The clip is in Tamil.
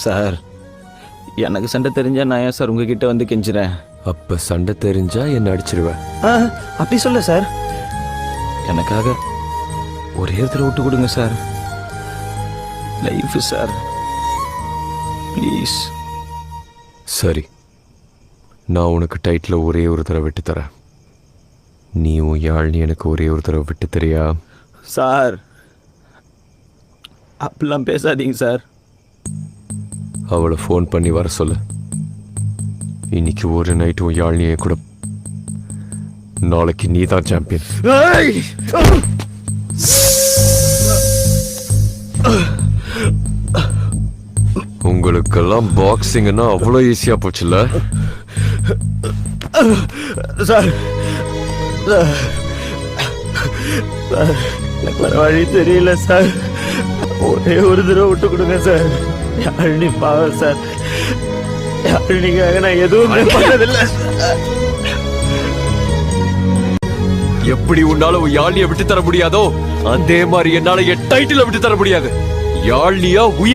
சார் எனக்கு சண்டை தெரிஞ்சா நான் ஏன் சார் உங்ககிட்ட வந்து கெஞ்சுறேன்? அப்ப சண்டை தெரிஞ்சா என்ன அடிச்சிருவேன்? அப்படி சொல்ல சார், எனக்காக ஒரே தடவை விட்டு கொடுங்க சார். Life sir, please. சரி, நான் உனக்கு டைட்டில் ஒரே ஒரு தடவை விட்டு தரேன். நீ உன் யாழ்னி எனக்கு ஒரே ஒரு தடவை விட்டு தரியா? சார் அப்படிலாம் பேசாதீங்க சார். அவளை ஃபோன் பண்ணி வர சொல்லு. இன்னைக்கு ஒரு நைட்டு உன் யாழ்னியை கூட. நாளைக்கு நீ தான் சாம்பியன். உங்களுக்கெல்லாம் பாக்ஸிங்னா அவ்வளோ ஈஸியா போச்சுல்ல? சார் எனக்கு வேற வழி தெரியல சார். ஒரே ஒரு தடவை விட்டு கொடுங்க சார். யாழினி பாவம் சார். யாழினிக்காக நான் எதுவுமே பண்ணதில்லை. எப்படி உன்னால உன் யாழ்னியை விட்டு தர முடியாதோ அதே மாதிரி என்னால என் டைட்டில விட்டு தர முடியாது. யாழ்னியா